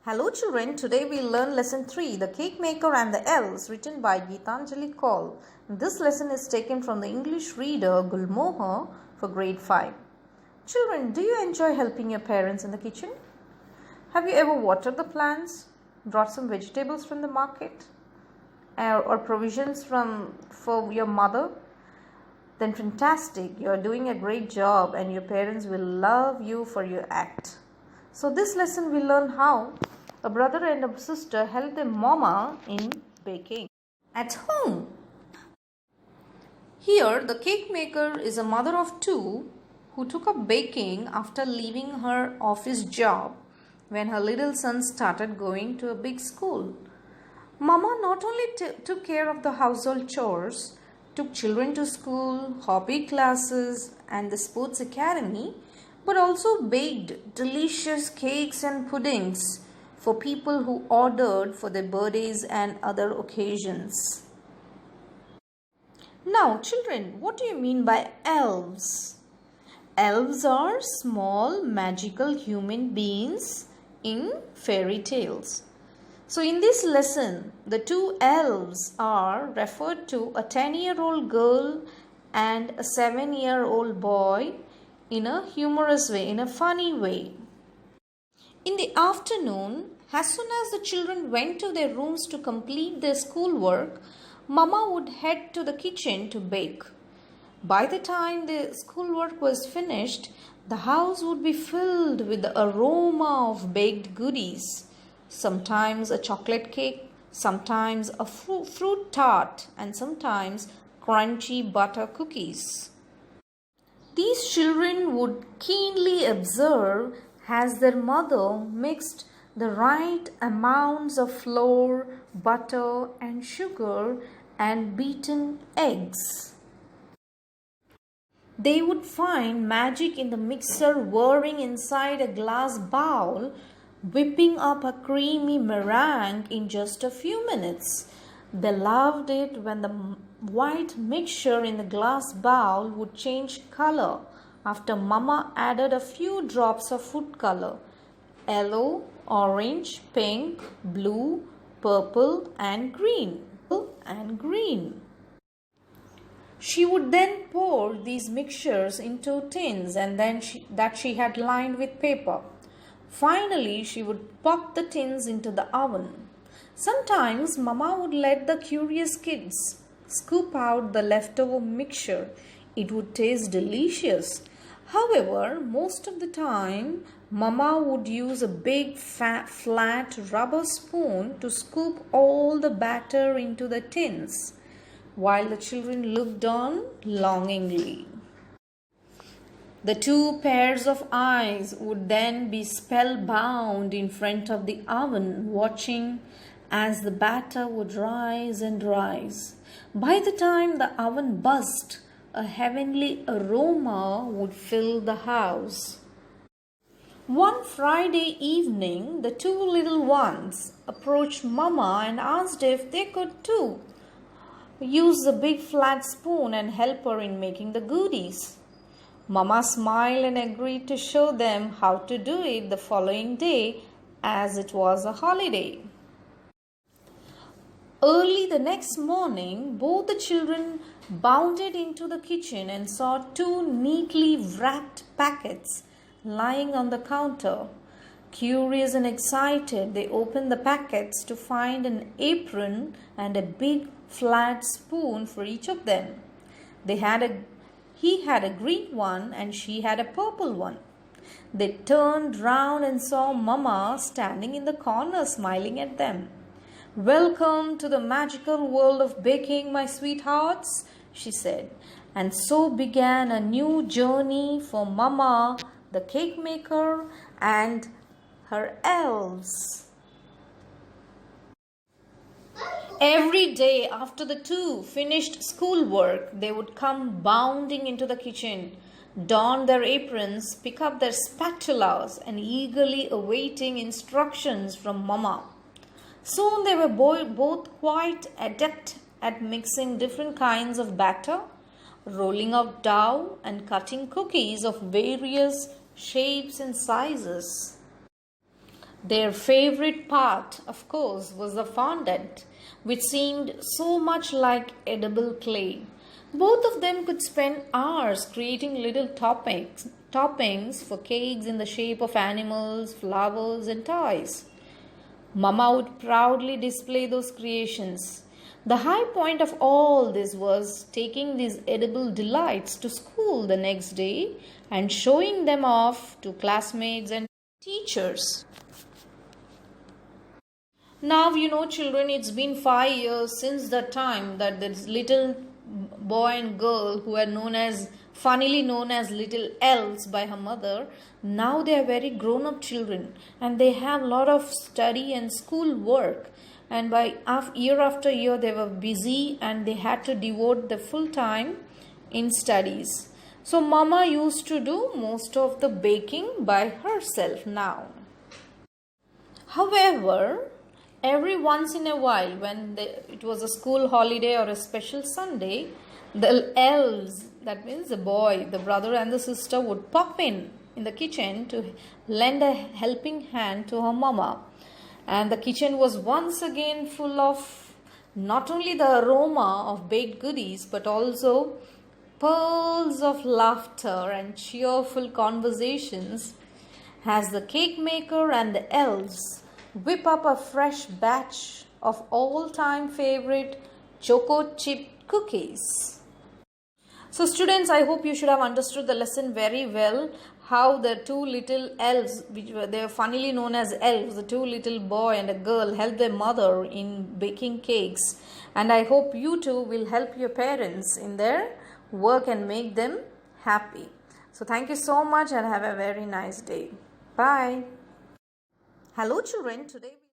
Hello children, today we learn lesson 3, The Cake Maker and the Elves, written by Geetanjali Kaul. This lesson is taken from the English reader Gulmohar for grade 5. Children, do you enjoy helping your parents in the kitchen? Have you ever watered the plants, brought some vegetables from the market, or provisions for your mother? Then fantastic, you are doing a great job and your parents will love you for your act. So this lesson we learn how a brother and a sister help their mama in baking at home. Here the cake maker is a mother of two who took up baking after leaving her office job when her little son started going to a big school. Mama not only took care of the household chores, took children to school, hobby classes and the sports academy, but also baked delicious cakes and puddings for people who ordered for their birthdays and other occasions. Now, children, what do you mean by elves? Elves are small magical human beings in fairy tales. So, in this lesson, the two elves are referred to a 10-year-old girl and a 7-year-old boy in a humorous way, in a funny way. In the afternoon, as soon as the children went to their rooms to complete their schoolwork, Mama would head to the kitchen to bake. By the time the schoolwork was finished, the house would be filled with the aroma of baked goodies. Sometimes a chocolate cake, sometimes a fruit tart, and sometimes crunchy butter cookies. These children would keenly observe as their mother mixed the right amounts of flour, butter, and sugar and beaten eggs. They would find magic in the mixer whirring inside a glass bowl, whipping up a creamy meringue in just a few minutes. They loved it when the white mixture in the glass bowl would change color after Mama added a few drops of food color: yellow, orange, pink, blue, purple and green. She would then pour these mixtures into tins and then that she had lined with paper. Finally, she would pop the tins into the oven. Sometimes Mama would let the curious kids scoop out the leftover mixture. It would taste delicious. However, most of the time, Mama would use a big flat rubber spoon to scoop all the batter into the tins, while the children looked on longingly. The two pairs of eyes would then be spellbound in front of the oven, watching as the batter would rise and rise. By the time the oven buzzed, a heavenly aroma would fill the house. One Friday evening, the two little ones approached Mama and asked if they could too use the big flat spoon and help her in making the goodies. Mama smiled and agreed to show them how to do it the following day, as it was a holiday. Early the next morning, both the children bounded into the kitchen and saw two neatly wrapped packets lying on the counter. Curious and excited, they opened the packets to find an apron and a big flat spoon for each of them. He had a green one and she had a purple one. They turned round and saw Mama standing in the corner smiling at them. "Welcome to the magical world of baking, my sweethearts," she said. And so began a new journey for Mama, the cake maker, and her elves. Every day after the two finished schoolwork, they would come bounding into the kitchen, don their aprons, pick up their spatulas, and eagerly awaiting instructions from Mama. Soon they were both quite adept at mixing different kinds of batter, rolling out dough, and cutting cookies of various shapes and sizes. Their favorite part, of course, was the fondant, which seemed so much like edible clay. Both of them could spend hours creating little toppings for cakes in the shape of animals, flowers, and toys. Mama would proudly display those creations. The high point of all this was taking these edible delights to school the next day and showing them off to classmates and teachers. Now, children, it's been 5 years since the time that this little boy and girl who are funnily known as little elves by her mother, now they are very grown up children and they have a lot of study and school work. And year after year, they were busy and they had to devote the full time in studies. So, Mama used to do most of the baking by herself now. However, every once in a while, when it was a school holiday or a special Sunday, the elves, that means the boy, the brother, and the sister, would pop in the kitchen to lend a helping hand to her mama. And the kitchen was once again full of not only the aroma of baked goodies, but also pearls of laughter and cheerful conversations as the cake maker and the elves whip up a fresh batch of all-time favorite choco chip cookies. So students, I hope you should have understood the lesson very well, how the two little elves, they are funnily known as elves, the two little boy and a girl, helped their mother in baking cakes. And I hope you too will help your parents in their work and make them happy. So thank you so much and have a very nice day. Bye. Hello children, today